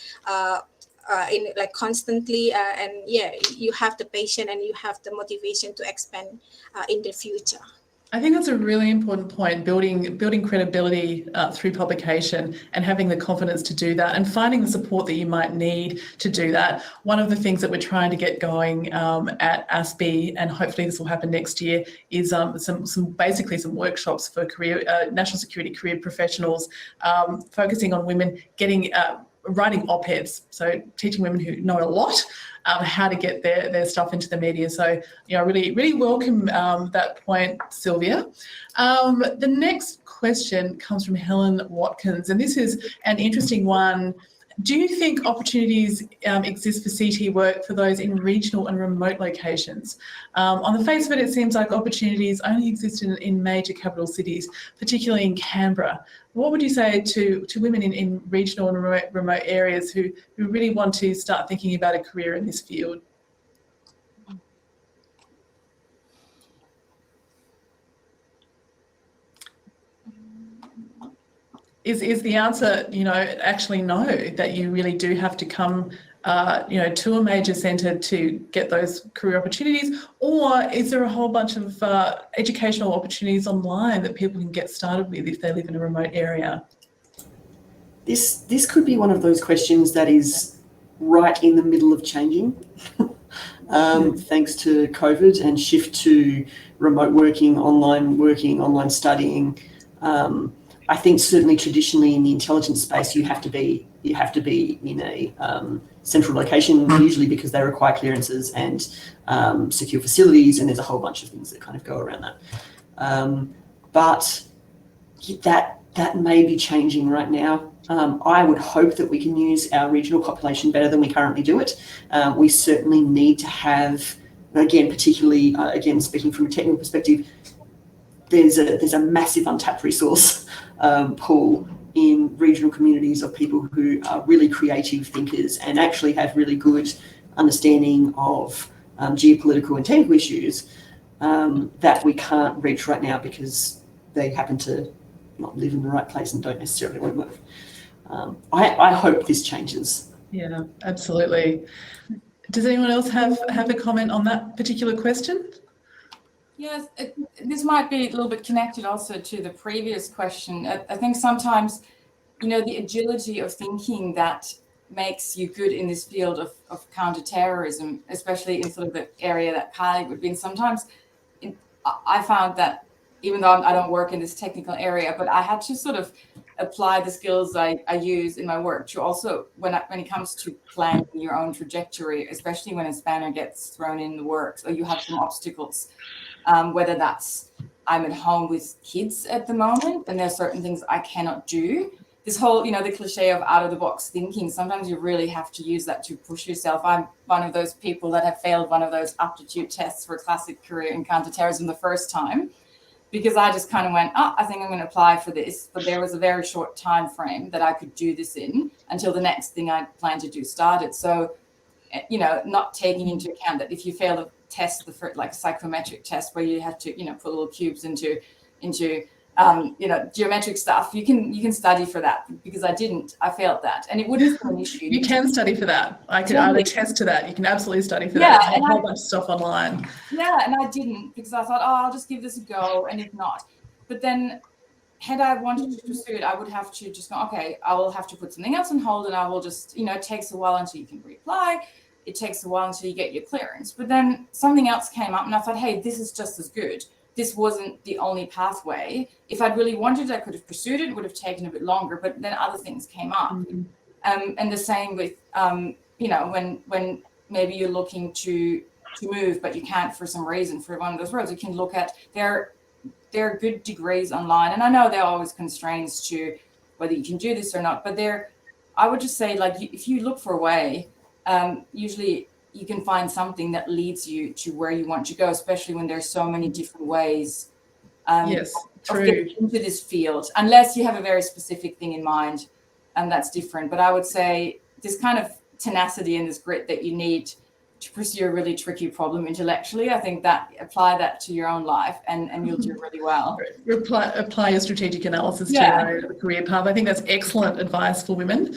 constantly, and you have the patience and you have the motivation to expand in the future. I think that's a really important point, building credibility through publication and having the confidence to do that, and finding the support that you might need to do that. One of the things that we're trying to get going at ASPI, and hopefully this will happen next year, is some workshops for national security career professionals, focusing on women writing op-eds, so teaching women who know a lot how to get their stuff into the media. So, really, really welcome that point, Sylvia. The next question comes from Helen Watkins, and this is an interesting one. Do you think opportunities exist for CT work for those in regional and remote locations? On the face of it, it seems like opportunities only exist in major capital cities, particularly in Canberra. What would you say to women in regional and remote areas who really want to start thinking about a career in this field? Is the answer, actually no, that you really do have to come, to a major centre to get those career opportunities? Or is there a whole bunch of educational opportunities online that people can get started with if they live in a remote area? this could be one of those questions that is right in the middle of changing, thanks to COVID and shift to remote working, online studying. I think certainly traditionally in the intelligence space, you have to be in a central location, usually because they require clearances and secure facilities, and there's a whole bunch of things that kind of go around that. But that may be changing right now. I would hope that we can use our regional population better than we currently do it. We certainly need to have, again, particularly, again, speaking from a technical perspective, there's a massive untapped resource pool in regional communities of people who are really creative thinkers and actually have really good understanding of geopolitical and technical issues that we can't reach right now because they happen to not live in the right place and don't necessarily want to move. I hope this changes. Yeah, absolutely. Does anyone else have a comment on that particular question? Yes, this might be a little bit connected also to the previous question. I think sometimes, the agility of thinking that makes you good in this field of counterterrorism, especially in sort of the area that Kali would be in. Sometimes I found that even though I don't work in this technical area, but I had to sort of apply the skills I use in my work to also, when it comes to planning your own trajectory, especially when a spanner gets thrown in the works or you have some obstacles. Whether that's I'm at home with kids at the moment and there's certain things I cannot do. This whole, the cliche of out of the box thinking, sometimes you really have to use that to push yourself. I'm one of those people that have failed one of those aptitude tests for a classic career in counterterrorism the first time, because I just kind of went, I think I'm going to apply for this. But there was a very short time frame that I could do this in until the next thing I planned to do started. So, not taking into account that if you fail a test, like a psychometric test where you have to, put little cubes into geometric stuff, you can study for that, because I failed that, and it wouldn't be an issue. You can study for that. I would attest to that. You can absolutely study for that. There's a whole bunch of stuff online. Yeah, and I didn't, because I thought, I'll just give this a go, and if not. But then had I wanted to pursue it, I would have to just go, okay, I will have to put something else on hold, and I will just, it takes a while until you can reapply. It takes a while until you get your clearance. But then something else came up and I thought, hey, this is just as good. This wasn't the only pathway. If I'd really wanted it, I could have pursued it. It would have taken a bit longer, but then other things came up. Mm-hmm. And the same with, when maybe you're looking to move, but you can't for some reason for one of those roads, you can look at, there are good degrees online. And I know there are always constraints to whether you can do this or not, but I would just say, like, if you look for a way, usually you can find something that leads you to where you want to go, especially when there's so many different ways of getting into this field, unless you have a very specific thing in mind, and that's different. But I would say this kind of tenacity and this grit that you need to pursue a really tricky problem intellectually, I think that apply that to your own life and you'll do really well. Apply your strategic analysis to your own career path. I think that's excellent advice for women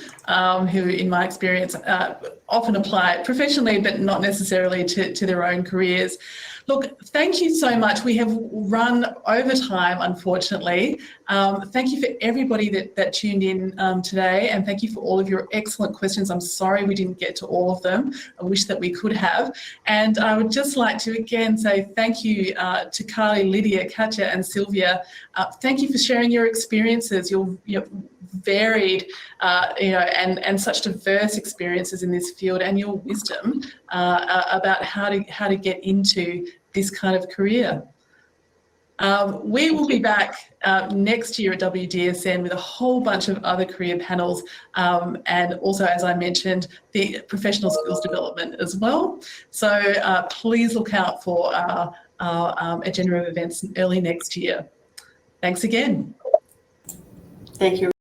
who, in my experience, often apply it professionally, but not necessarily to their own careers. Look, thank you so much. We have run over time, unfortunately. Thank you for everybody that tuned in today, and thank you for all of your excellent questions. I'm sorry we didn't get to all of them. I wish that we could have. And I would just like to again say thank you to Kali, Lydia, Katja and Sylvia. Thank you for sharing your experiences, your varied and such diverse experiences in this field, and your wisdom about how to get into this kind of career. We will be back next year at WDSN with a whole bunch of other career panels, and also, as I mentioned, the professional skills development as well. So please look out for our agenda of events early next year. Thanks again. Thank you.